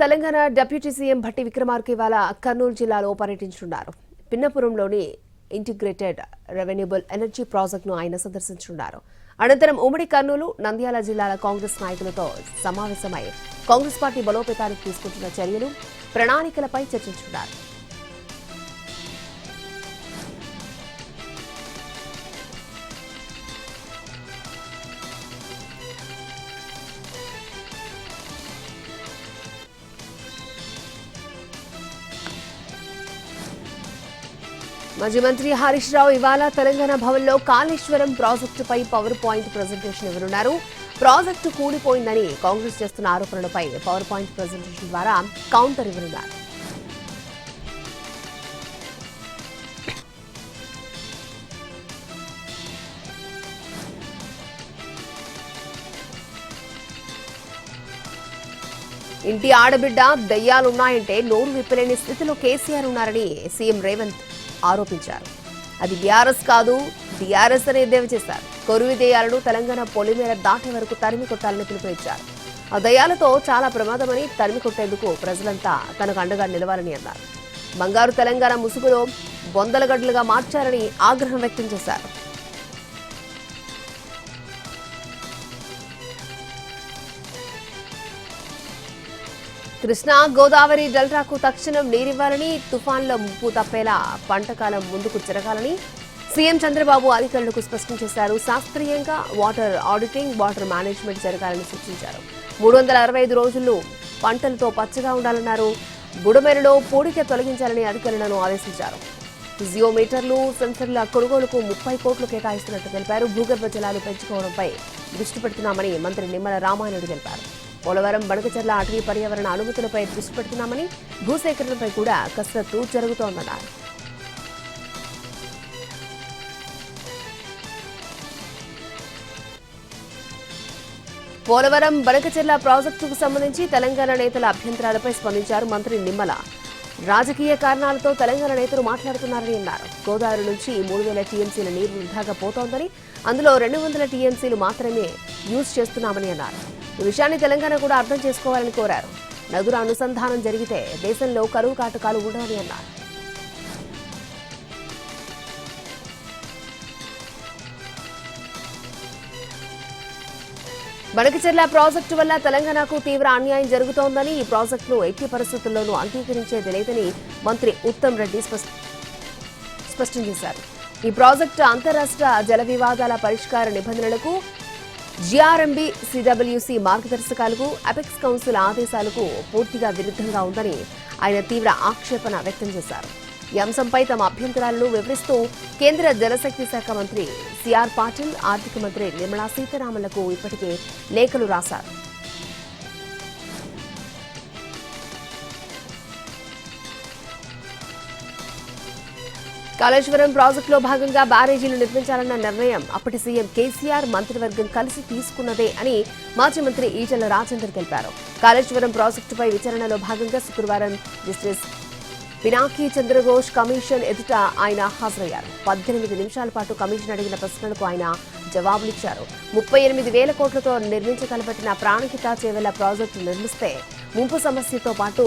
Telangana deputy CM Bhatti Vikramarka ఇవాళ కర్నూలు జిల్లాలో పర్యటించనున్నారు. పిన్నపురంలోని ఇంటిగ్రేటెడ్ రెన్యూవబుల్ ఎనర్జీ ప్రాజెక్టును ఆయన సందర్శించనున్నారు. అనంతరం ఉమ్మడి కర్నూలు, నంద్యాల జిల్లాల కాంగ్రెస్ నాయకులతో సమావేశమై కాంగ్రెస్ పార్టీ బలోపేతానికి తీసుకుంటున్న చర్యలు, ప్రణాళికలపై చర్చించనున్నారు. మాజీ మంత్రి హరీష్ రావు ఇవాళ తెలంగాణ భవన్లో కాళేశ్వరం ప్రాజెక్టుపై పవర్ పాయింట్ ప్రజెంటేషన్ ఇవ్వనున్నారు. ప్రాజెక్టు కూలిపోయిందని కాంగ్రెస్ చేస్తున్న ఆరోపణలపై పవర్ పాయింట్ ప్రజెంటేషన్ ద్వారా కౌంటర్ ఇవ్వనున్నారు. ఇంటి ఆడబిడ్డ దయ్యాలున్నాయంటే నోరు విప్పలేని స్థితిలో కేసీఆర్ ఉన్నారని సీఎం రేవంత్ ఆరోపించారు. అది బీఆర్ఎస్ కాదు, టీఆర్ఎస్ అని ఎద్దేవా చేశారు. కొరువి దయ్యాలను తెలంగాణ పొలిమేర దాటే వరకు తరిమి కొట్టాలని పిలుపునిచ్చారు. ఆ దయ్యాలతో చాలా ప్రమాదమని, తరిమి కొట్టేందుకు ప్రజలంతా తనకు అండగా నిలవాలని అన్నారు. బంగారు తెలంగాణ ముసుగులో బొందలగడ్డలుగా మార్చారని ఆగ్రహం వ్యక్తం చేశారు. కృష్ణా, గోదావరి డెల్టాకు తక్షణం నీరివ్వాలని, తుఫాన్ల ముప్పు తప్పేలా పంటకాలం ముందుకు జరగాలని సీఎం చంద్రబాబు అధికారులకు స్పష్టం చేశారు. శాస్త్రీయంగా వాటర్ ఆడిటింగ్, వాటర్ మేనేజ్మెంట్ జరగాలని సూచించారు. 365 రోజులు పంటలతో పచ్చగా ఉండాలన్నారు. బుడమేరులో పూడిక తొలగించాలని అధికారులను ఆదేశించారు. ఫిజియోమీటర్లు, సెన్సర్ల కొనుగోలుకు 30 కోట్లు కేటాయిస్తున్నట్టు తెలిపారు. భూగర్భ జలాలు పెంచుకోవడంపై దృష్టి పెడుతున్నామని మంత్రి నిమ్మల రామానాయుడు తెలిపారు. పోలవరం, బడకచర్ల అటవీ పర్యావరణ అనుమతులపై దృష్టి పెడుతున్నామని, భూసేకరణపై కూడా కసరత్తు జరుగుతోందన్నారు. పోలవరం, బడకచర్ల ప్రాజెక్టుకు సంబంధించి తెలంగాణ నేతల అభ్యంతరాలపై స్పందించారు మంత్రి నిమ్మల. రాజకీయ కారణాలతో తెలంగాణ నేతలు మాట్లాడుతున్నారని అన్నారు. గోదావరి నుంచి 3000 టీఎంసీల నీరు వృధాగా పోతోందని, అందులో 200 టీఎంసీలు మాత్రమే యూజ్ చేస్తున్నామని అన్నారు. ఈ విషయాన్ని తెలంగాణ కూడా అర్థం చేసుకోవాలని కోరారు. నదుల అనుసంధానం జరిగితే దేశంలో కరువు కాటకాలు ఉండవని అన్నారు. బడకచెర్ల ప్రాజెక్టు వల్ల తెలంగాణకు తీవ్ర అన్యాయం జరుగుతోందని, ఈ ప్రాజెక్టును ఎట్టి పరిస్థితుల్లోనూ అంగీకరించేది లేదని మంత్రి ఉత్తమ్ రెడ్డి స్పష్టం చేశారు. ఈ ప్రాజెక్టు అంతరాష్ట్ర జల వివాదాల పరిష్కార నిబంధనలకు, జీఆర్ఎంబీ, సిడబ్ల్యూసీ మార్గదర్శకాలకు, అపెక్స్ కౌన్సిల్ ఆదేశాలకు పూర్తిగా విరుద్ధంగా ఉందని ఆయన తీవ్ర ఆక్షేపణ వ్యక్తం చేశారు. ఈ అంశంపై తమ అభ్యంతరాలను వివరిస్తూ కేంద్ర జలశక్తి శాఖ మంత్రి సిఆర్ పాటిల్, ఆర్థిక మంత్రి నిర్మలా సీతారామన్లకు ఇప్పటికే లేఖలు రాశారు. కాళేశ్వరం ప్రాజెక్టులో భాగంగా బ్యారేజీలు నిర్మించాలన్న నిర్ణయం అప్పటి సీఎం కేసీఆర్ మంత్రివర్గం కలిసి తీసుకున్నదే అని మాజీ మంత్రి ఈటెల రాజేందర్ తెలిపారు. కాళేశ్వరం ప్రాజెక్టుపై విచారణలో భాగంగా శుక్రవారం జస్టిస్ పినాకీ చంద్రఘోష్ కమిషన్ ఎదుట ఆయన హాజరయ్యారు. 18 నిమిషాల పాటు కమిషన్ అడిగిన ప్రశ్నలకు ఆయన జవాబులిచ్చారు. 38,000 కోట్లతో నిర్మించగలబట్టిన ప్రాణహిత చేవెళ్ల ప్రాజెక్టు నిర్మిస్తే ముంపు సమస్యతో పాటు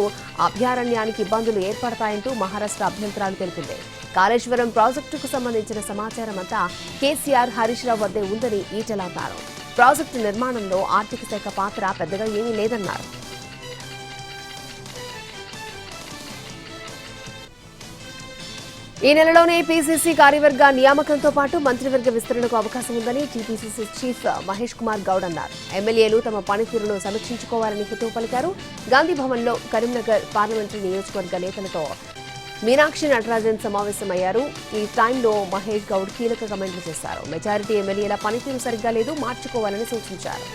అభయారణ్యానికి ఇబ్బందులు ఏర్పడతాయంటూ మహారాష్ట్ర అభ్యంతరాలు తెలిపింది. కాళేశ్వరం ప్రాజెక్టుకు సంబంధించిన సమాచారం అంతా కేసీఆర్, హరీష్ రావు వద్దే ఉందని ఈటెల అన్నారు. ప్రాజెక్టు నిర్మాణంలో ఆర్థిక శాఖ పాత్ర పెద్దగా ఏమీ లేదన్నారు. ఈ నెలలోనే పీసీసీ కార్యవర్గ నియామకంతో పాటు మంత్రివర్గ విస్తరణకు అవకాశం ఉందని టీపీసీసీ చీఫ్ మహేష్ కుమార్ గౌడ్ అన్నారు. ఎమ్మెల్యేలు తమ పనితీరును సమీక్షించుకోవాలని హితవు పలికారు. గాంధీభవన్లో కరీంనగర్ పార్లమెంటరీ నియోజకవర్గ నేతలతో మీనాక్షి నటరాజన్ సమావేశమయ్యారు. ఈ టైంలో మహేష్ గౌడ్ కీలక కమెంట్లు చేశారు. మెజారిటీ ఎమ్మెల్యేల పనితీరు సరిగ్గా లేదు, మార్చుకోవాలని సూచించారు.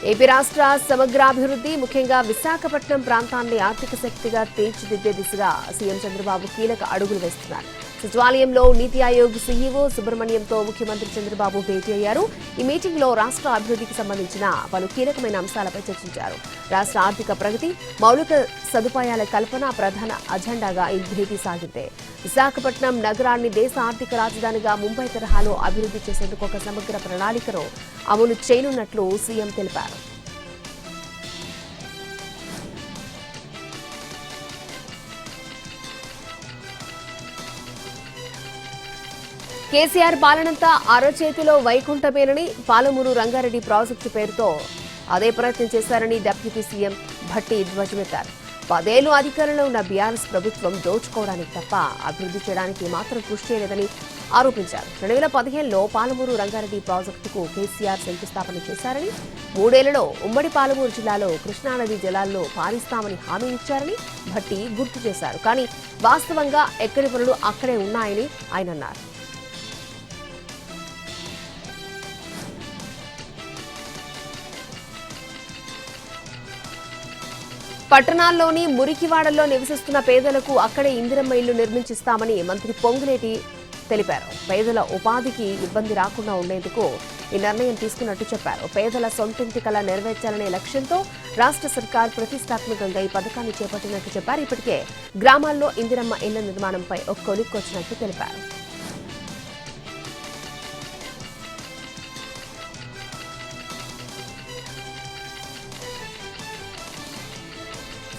ఏపీ రాష్ట్ర సమగ్రాభివృద్ధి, ముఖ్యంగా విశాఖపట్నం ప్రాంతాన్ని ఆర్థిక శక్తిగా తీర్చిదిద్దే దిశగా సీఎం చంద్రబాబు కీలక అడుగులు వేస్తున్నారు. సచివాలయంలో నీతి ఆయోగ్ సీఈఓ సుబ్రహ్మణ్యంతో ముఖ్యమంత్రి చంద్రబాబు భేటీ అయ్యారు. ఈ మీటింగ్ లో రాష్ట్ర అభివృద్ధికి సంబంధించిన పలు కీలకమైన అంశాలపై చర్చించారు. రాష్ట్ర ఆర్థిక ప్రగతి, మౌలిక సదుపాయాల కల్పన ప్రధాన అజెండాగా ఈ భేటీ సాగింది. విశాఖపట్నం నగరాన్ని దేశ ఆర్థిక రాజధానిగా ముంబై తరహాలో అభివృద్ధి చేసేందుకు ఒక సమగ్ర ప్రణాళికను అమలు చేయనున్నట్లు సీఎం తెలిపారు. కేసీఆర్ పాలనంతా అరచేతిలో వైకుంఠమేనని, పాలమూరు రంగారెడ్డి ప్రాజెక్టు పేరుతో అదే ప్రయత్నం చేశారని డిప్యూటీ సీఎం భట్టి ధ్వజమెత్తారు. 10 ఏళ్లు అధికారంలో ఉన్న బీఆర్ఎస్ ప్రభుత్వం దోచుకోవడానికి తప్ప అభివృద్ధి చేయడానికి మాత్రం కృషి చేయలేదని ఆరోపించారు. 2015లో పాలమూరు రంగారెడ్డి ప్రాజెక్టుకు కేసీఆర్ శంకుస్థాపన చేశారని, 3 ఏళ్లలో ఉమ్మడి పాలమూరు జిల్లాలో కృష్ణానది జలాల్లో పారిస్తామని హామీ ఇచ్చారని భట్టి గుర్తు చేశారు. కానీ వాస్తవంగా ఎక్కడి పనులు అక్కడే ఉన్నాయని ఆయన అన్నారు. పట్టణాల్లోని మురికివాడల్లో నివసిస్తున్న పేదలకు అక్కడే ఇందిరమ్మ ఇల్లు నిర్మించిస్తామని మంత్రి పొంగులేటి తెలిపారు. పేదల ఉపాధికి ఇబ్బంది రాకుండా ఉండేందుకు ఈ నిర్ణయం తీసుకున్నట్టు చెప్పారు. పేదల సొంతింటి కల నెరవేర్చాలనే లక్ష్యంతో రాష్ట్ర సర్కార్ ప్రతిష్టాత్మకంగా ఈ పథకాన్ని చేపట్టినట్టు చెప్పారు. ఇప్పటికే గ్రామాల్లో ఇందిరమ్మ ఇళ్ల నిర్మాణంపై ఒక కొలిక్కొచ్చినట్టు తెలిపారు.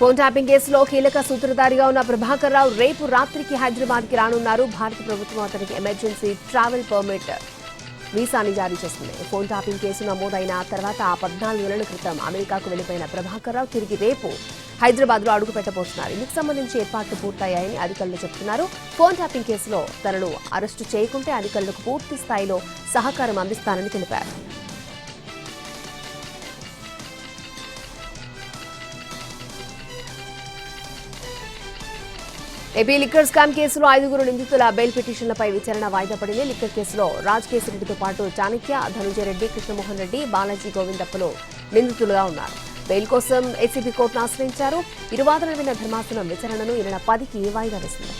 ఫోన్ ట్యాపింగ్ కేసులో కీలక సూత్రధారిగా ఉన్న ప్రభాకర్ రావు రేపు రాత్రికి హైదరాబాద్ కి రానున్నారు. భారత ప్రభుత్వం అతనికి ఎమర్జెన్సీ ట్రావెల్ పర్మిట్ వీసాని జారీ చేస్తుంది. ఫోన్ ట్యాపింగ్ కేసు నమోదైన తర్వాత 14 నెలల క్రితం అమెరికాకు వెళ్లిపోయిన ప్రభాకర్ రావు తిరిగి రేపు హైదరాబాద్ లో అడుగు పెట్టబోతున్నారు. ఇందుకు సంబంధించి ఏర్పాట్లు పూర్తయ్యాయని అధికారులు చెబుతున్నారు. ఫోన్ ట్యాపింగ్ కేసులో తనను అరెస్టు చేయకుంటే అధికారులకు పూర్తి స్థాయిలో సహకారం అందిస్తానని తెలిపారు. ఏపీ లిక్కర్ స్కామ్ కేసులో 5 నిందితుల బెయిల్ పిటిషన్లపై విచారణ వాయిదా పడింది. లిక్కర్ కేసులో రాజకేశిరెడ్డితో పాటు చాణక్య, ధనుంజయ రెడ్డి, కృష్ణమోహన్ రెడ్డి, బాలాజీ గోవిందప్పలు నిందితులుగా ఉన్నారు. బెయిల్ కోసం ఏసీబీ కోర్టును ఆశ్రయించారు. ఇరు వాదనలు విన్న ధర్మాసనం విచారణను ఈ నెల 10కి వాయిదా వేసింది.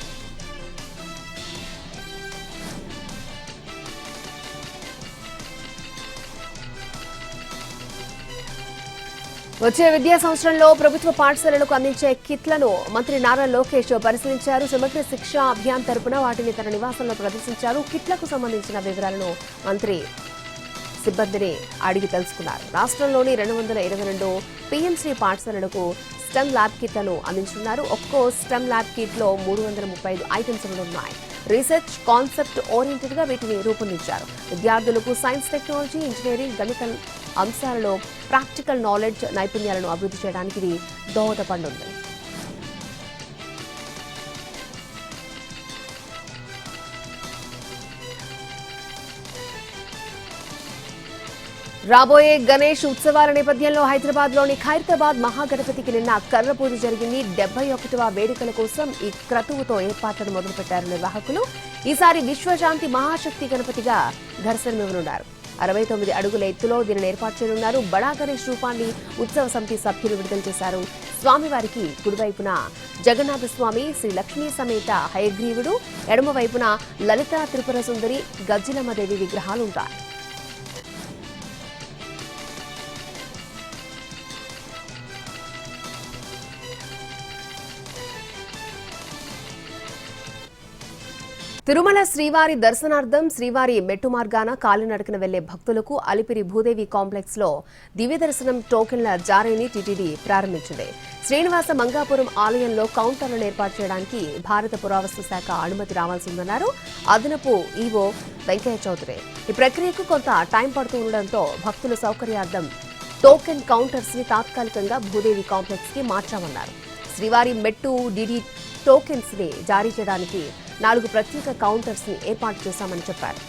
వచ్చే విద్యా సంవత్సరంలో ప్రభుత్వ పాఠశాలలకు అందించే కిట్లను మంత్రి నారా లోకేష్ పరిశీలించారు. సమగ్ర శిక్ష అభియాన్ తరపున వాటిని తన నివాసంలో ప్రదర్శించారు. కిట్లకు సంబంధించిన వివరాలను మంత్రి సిబ్బందిని అడిగి తెలుసుకున్నారు. రాష్ట్రంలోని 222 పీఎంసీ పాఠశాలలకు స్టెమ్ ల్యాబ్ కిట్లను అందించనున్నారు. ఒక్కో స్టెమ్ ల్యాబ్ కిట్ లో 335 ఐటమ్స్ ఉన్నాయి. రీసెర్చ్ కాన్సెప్ట్ ఓరియంటెడ్ గా వీటిని రూపొందించారు. విద్యార్థులకు సైన్స్, టెక్నాలజీ, ఇంజనీరింగ్, గణితం అంశాలలో ప్రాక్టికల్ నాలెడ్జ్, నైపుణ్యాలను అభివృద్ధి చేయడానికి ఇది దోహదపడుతుంది. రాబోయే గణేష్ ఉత్సవాల నేపథ్యంలో హైదరాబాద్ లోని ఖైరతాబాద్ మహాగణపతికి నిన్న కర్ర పూజ జరిగింది. 71వ వేడుకల కోసం ఈ క్రతువుతో ఏర్పాట్లను మొదలుపెట్టారు నిర్వాహకులు. ఈసారి విశ్వశాంతి మహాశక్తి గణపతిగా దర్శనమివ్వనున్నారు. 69 అడుగుల ఎత్తులో దీనిని ఏర్పాటు చేయనున్నారు. బడా గణేష్ రూపాన్ని ఉత్సవ సమితి సభ్యులు విడుదల చేశారు. స్వామివారికి కుడివైపున జగన్నాథ స్వామి, శ్రీ లక్ష్మీ సమేత హయగ్రీవుడు, ఎడమవైపున లలిత త్రిపుర సుందరి, గజ్జిలమ్మదేవి విగ్రహాలుంటాయి. తిరుమల శ్రీవారి దర్శనార్థం శ్రీవారి మెట్టు మార్గాన కాలినడకన వెళ్లే భక్తులకు అలిపిరి భూదేవి కాంప్లెక్స్ లో దివ్య దర్శనం టోకెన్ల జారీని టీటీడీ ప్రారంభించింది. శ్రీనివాస మంగాపురం ఆలయంలో కౌంటర్లను ఏర్పాటు చేయడానికి భారత పురావస్తు శాఖ అనుమతి రావాల్సిందన్నారు అదనపు ఈవో వెంకయ్య చౌదరి. ఈ ప్రక్రియకు కొంత టైం పడుతూ ఉండడంతో భక్తుల సౌకర్యార్థం టోకెన్ కౌంటర్స్ ని తాత్కాలికంగా భూదేవి కాంప్లెక్స్ కి మార్చామన్నారు. శ్రీవారి మెట్టు డిడి టోకెన్స్ ని జారీ చేయడానికి 4 ప్రత్యేక కౌంటర్స్ ని ఏర్పాటు చేశామని చెప్పారు.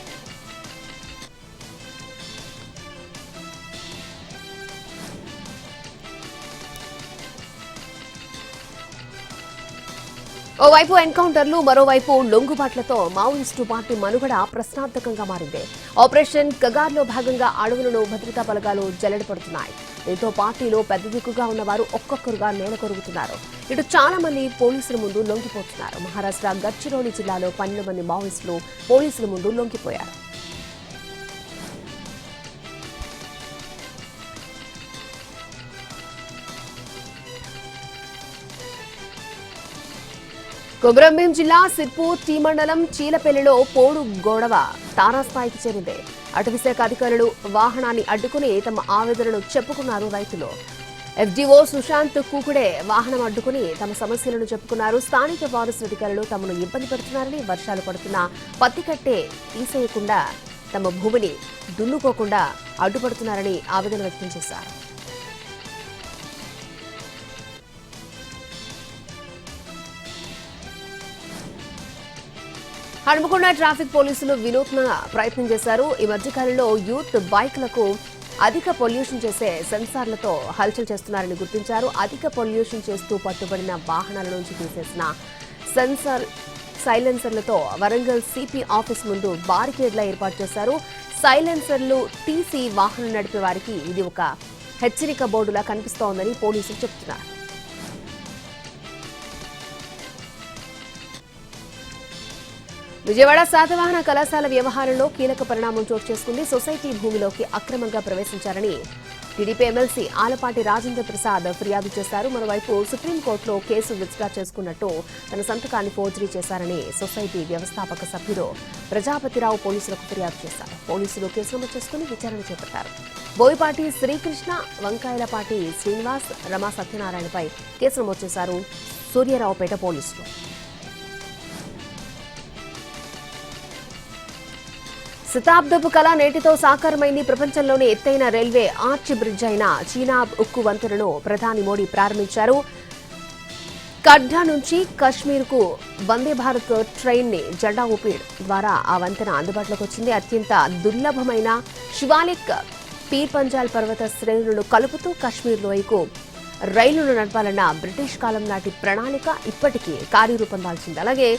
ఓవైపు ఎన్కౌంటర్లు, మరోవైపు లొంగుబాట్లతో మావోయిస్టు పార్టీ మనుగడ ప్రశ్నార్థకంగా మారింది. ఆపరేషన్ కగార్లో భాగంగా అడవులను భద్రతా బలగాలు జల్లెడపడుతున్నాయి. దీంతో పార్టీలో పెద్ద దిక్కుగా ఉన్నవారు ఒక్కొక్కరుగా నేల కొరుగుతున్నారు. ఇటు చాలా మంది పోలీసుల ముందు లొంగిపోతున్నారు. మహారాష్ట్ర గడ్చిరోలి జిల్లాలో 12 మంది మావోయిస్టులు పోలీసుల ముందు లొంగిపోయారు. కొమరంభీం జిల్లా సిర్పూర్ టీ మండలం చీలపల్లిలో పోడు గొడవ తారాస్థాయికి చేరింది. అటవీశాఖ అధికారులు వాహనాన్ని అడ్డుకుని తమ ఆవేదనను చెప్పుకున్నారు రైతులు. ఎఫ్డీఓ సుశాంత్ కూకుడే వాహనం అడ్డుకుని తమ సమస్యలను చెప్పుకున్నారు. స్థానిక ఫారెస్ట్ అధికారులు తమను ఇబ్బంది పెడుతున్నారని, వర్షాలు పడుతున్నా పత్తి కట్టే తీసేయకుండా తమ భూమిని దున్నుకోకుండా అడ్డుపడుతున్నారని ఆవేదన వ్యక్తం చేశారు. హనుమకొండ ట్రాఫిక్ పోలీసులు వినూత్న ప్రయత్నం చేశారు. ఈ మధ్యకాలంలో యూత్ బైక్లకు అధిక పొల్యూషన్ చేసే సెన్సార్లతో హల్చల్ చేస్తున్నారని గుర్తించారు. అధిక పొల్యూషన్ చేస్తూ పట్టుబడిన వాహనాల నుంచి తీసేసిన సైలెన్సర్లతో వరంగల్ సిపి ఆఫీస్ ముందు బారికేడ్ల ఏర్పాటు చేశారు. సైలెన్సర్లు తీసి వాహనం నడిపే వారికి ఇది ఒక హెచ్చరిక బోర్డులా కనిపిస్తోందని పోలీసులు చెబుతున్నారు. విజయవాడ శాతవాహన కళాశాల వ్యవహారంలో కీలక పరిణామం చోటు చేసుకుంది. సొసైటీ భూమిలోకి అక్రమంగా ప్రవేశించారని టీడీపీ ఎమ్మెల్సీ ఆలపాటి రాజేంద్ర ప్రసాద్ ఫిర్యాదు చేశారు. మరోవైపు సుప్రీంకోర్టులో కేసు విత్డ్రా చేసుకున్నట్టు తన సంతకాన్ని ఫోర్జరీ చేశారని సొసైటీ వ్యవస్థాపక సభ్యుడు ప్రజాపతిరావు పోలీసులకు ఫిర్యాదు చేశారు. పోలీసులు కేసు నమోదు చేసుకుని విచారణ చేపట్టారు. బోయపాటి శ్రీకృష్ణ, వంకాయలపాటి శ్రీనివాస్, రమా సత్యనారాయణపై కేసు నమోదు చేశారు సూర్యారావుపేట పోలీసులు. శతాబ్దపు కళ నేటితో సాకారమైంది. ప్రపంచంలోనే ఎత్తైన రైల్వే ఆర్చ్ బ్రిడ్జ్ అయిన చీనాబ్ ఉక్కు వంతెనను ప్రధాని మోడీ ప్రారంభించారు. కడ్డా నుంచి కశ్మీర్కు వందే భారత్ ట్రైన్ ని జెండా ఊపి ద్వారా ఆ వంతెన అందుబాటులోకి వచ్చింది. అత్యంత దుర్లభమైన శివాలిక్ పీర్ పంజాల్ పర్వత శ్రేణులను కలుపుతూ కశ్మీర్ లోయకు రైలును నడపాలన్న బ్రిటిష్ కాలం నాటి ప్రణాళిక ఇప్పటికీ కార్యరూపం దాల్చింది. అలాగే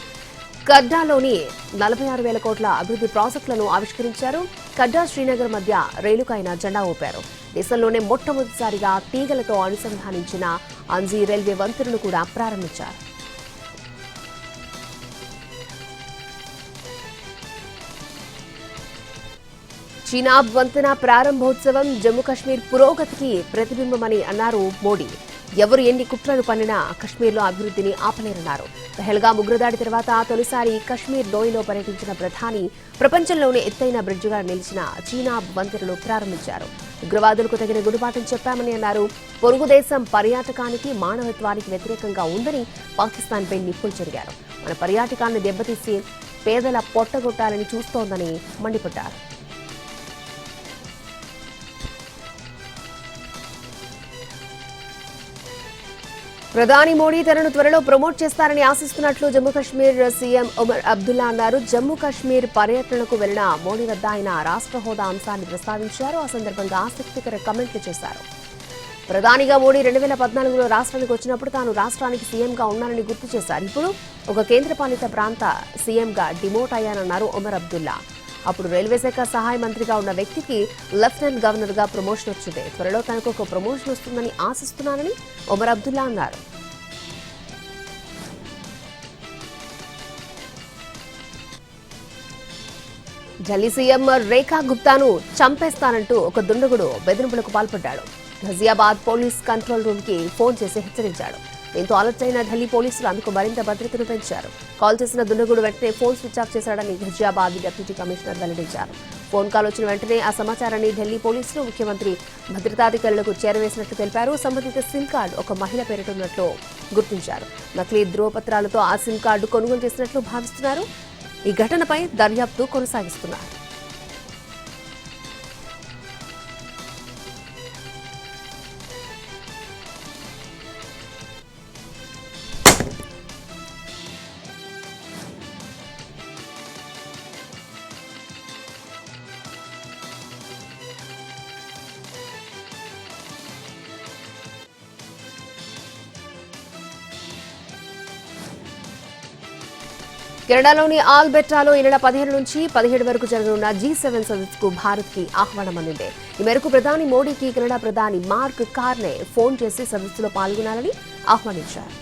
కడ్డాలోని 46,000 కోట్ల అభివృద్ధి ప్రాజెక్టులను ఆవిష్కరించారు. కడ్డా శ్రీనగర్ మధ్య రైలుకు ఆయన జెండా ఊపారు. దేశంలోనే మొట్టమొదటిసారిగా తీగలతో అనుసంధానించిన అంజీ రైల్వే వంతెనను కూడా ప్రారంభించారు. చీనాబ్ వంతెన ప్రారంభోత్సవం జమ్మూ కశ్మీర్ పురోగతికి ప్రతిబింబమని అన్నారు మోడీ. ఎవరు ఎన్ని కుట్రలు పన్నినా కశ్మీర్లో అభివృద్ధిని ఆపలేరన్నారు. పెహల్గాం ఉగ్రదాడి తర్వాత తొలిసారి కశ్మీర్ లోయలో పర్యటించిన ప్రధాని ప్రపంచంలోనే ఎత్తైన బ్రిడ్జిగా నిలిచిన చీనాబ్ వంతెనను ప్రారంభించారు. ఉగ్రవాదులకు తగిన గుడిపాఠం చెప్పామని అన్నారు. పొరుగు దేశం పర్యాటకానికి, మానవత్వానికి వ్యతిరేకంగా ఉందని పాకిస్తాన్పై నిప్పులు చెరిగారు. మన పర్యాటకాన్ని దెబ్బతీసి పేదల పొట్టగొట్టాలని చూస్తోందని మండిపడ్డారు. ప్రధాని మోడీ తనను త్వరలో ప్రమోట్ చేస్తారని ఆశిస్తున్నట్లు జమ్మూ కశ్మీర్ సీఎం ఒమర్ అబ్దుల్లా అన్నారు. జమ్మూ కశ్మీర్ పర్యటనకు వెళ్లిన మోడీ వద్ద ఆయన రాష్ట్ర హోదా అంశాన్ని ప్రస్తావించారు. ఆ సందర్భంగా ఆసక్తికర కామెంట్లు చేశారు. ప్రధానిగా మోడీ 2014లో రాష్ట్రానికి వచ్చినప్పుడు తాను రాష్ట్రానికి సీఎంగా ఉన్నానని గుర్తు చేశారు. ఇప్పుడు ఒక కేంద్రపాలిత ప్రాంత సీఎంగా డిమోట్ అయ్యానన్నారు ఒమర్ అబ్దుల్లా. అప్పుడు రైల్వే శాఖ సహాయ మంత్రిగా ఉన్న వ్యక్తికి లెఫ్టినెంట్ గవర్నర్ గా ప్రమోషన్ వచ్చింది. త్వరలో తనకు ఒక ప్రమోషన్ వస్తుందని ఆశిస్తున్నానని ఒమర్ అబ్దుల్లా అన్నారు. ఢిల్లీ సీఎం రేఖా గుప్తాను చంపేస్తానంటూ ఒక దుండగుడు బెదిరింపులకు పాల్పడ్డాడు. ఘజియాబాద్ పోలీస్ కంట్రోల్ రూమ్ కి ఫోన్ చేసి హెచ్చరించాడు. దీంతో అలర్ట్ అయిన ఢిల్లీ పోలీసులు అందుకు మరింత భద్రతను పెంచారు. కాల్ చేసిన దుండగుడు వెంటనే ఫోన్ స్విచ్ ఆఫ్ చేశాడని ఘజియాబాద్ డిప్యూటీ కమిషనర్ వెల్లడించారు. ఫోన్ కాల్ వచ్చిన వెంటనే ఆ సమాచారాన్ని ఢిల్లీ పోలీసులు ముఖ్యమంత్రి భద్రతాధికారులకు చేరవేసినట్లు తెలిపారు. సంబంధిత సిమ్ కార్డు ఒక మహిళ పేరిట ఉన్నట్లు గుర్తించారు. నకిలీ ధ్రువపత్రాలతో ఆ సిమ్ కార్డు కొనుగోలు చేసినట్లు భావిస్తున్నారు. ఈ ఘటనపై దర్యాప్తు కొనసాగిస్తున్నారు. కెనడాలోని ఆల్బెర్టాలో ఈ నెల 15 నుంచి 17 వరకు జరగనున్న G7 సదస్సుకు భారత్కి ఆహ్వానం అందింది. ఈ మేరకు ప్రధాని మోడీకి కెనడా ప్రధాని మార్క్ కార్నే ఫోన్ చేసి సదస్సులో పాల్గొనాలని ఆహ్వానించారు.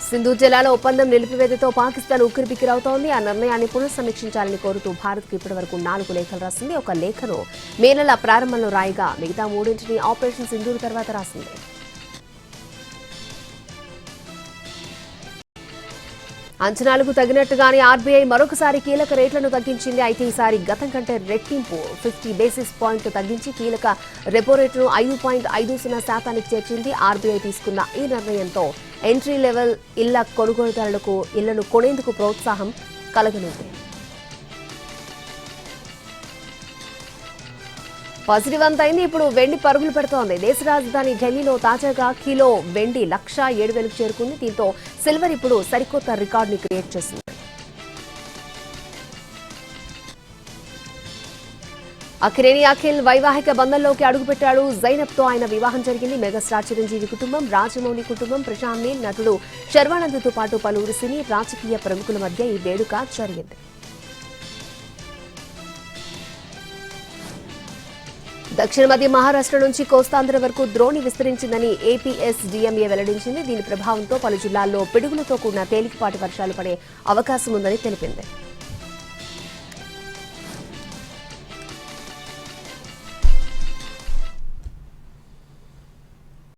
సింధు జలాల ఒప్పందం నిలిపివేతతో పాకిస్తాన్ ఉక్కిరిబిక్కిరవుతోంది. ఆ నిర్ణయాన్ని పునఃసమీక్షించాలని కోరుతూ భారత్కు ఇప్పటివరకు 4 లేఖలు రాసింది. ఒక లేఖను మే నెల ప్రారంభంలో రాయగా మిగతా 3 ఆపరేషన్ సింధూర్ తర్వాత రాసింది. అంచనాలకు తగినట్టుగానే ఆర్బీఐ మరొకసారి కీలక రేట్లను తగ్గించింది. అయితే ఈసారి గతం కంటే రెట్టింపు 50 బేసిస్ పాయింట్లు తగ్గించి కీలక రెపో రేటును 5.50% చేర్చింది. ఆర్బీఐ తీసుకున్న ఈ నిర్ణయంతో ఎంట్రీ లెవెల్ ఇళ్ల కొనుగోలుదారులకు ఇళ్లను కొనేందుకు ప్రోత్సాహం కలగనుంది. పాజిటివ్ అంతైంది. ఇప్పుడు వెండి పరుగులు పెడుతోంది. దేశ రాజధాని ఢిల్లీలో తాజాగా కిలో వెండి 1,07,000కు చేరుకుంది. దీంతో సిల్వర్ ఇప్పుడు సరికొత్త రికార్డుని క్రియేట్ చేసింది. అక్కినేని అఖిల్ వైవాహిక బంధంలోకి అడుగుపెట్టాడు. జైనబ్తో ఆయన వివాహం జరిగింది. మెగాస్టార్ చిరంజీవి కుటుంబం, రాజమౌళి కుటుంబం, ప్రశాంత్ నీల్, నటుడు శర్వానంద్తో పాటు పలువురు సినీ రాజకీయ ప్రముఖుల మధ్య ఈ వేడుక జరిగింది. దక్షిణ మధ్య మహారాష్ట్ర నుంచి కోస్తాంధ్ర వరకు ద్రోణి విస్తరించిందని ఏపీఎస్డీఎంఏ వెల్లడించింది. దీని ప్రభావంతో పలు జిల్లాల్లో పిడుగులతో కూడిన తేలికపాటి వర్షాలు పడే అవకాశం ఉందని తెలిపింది.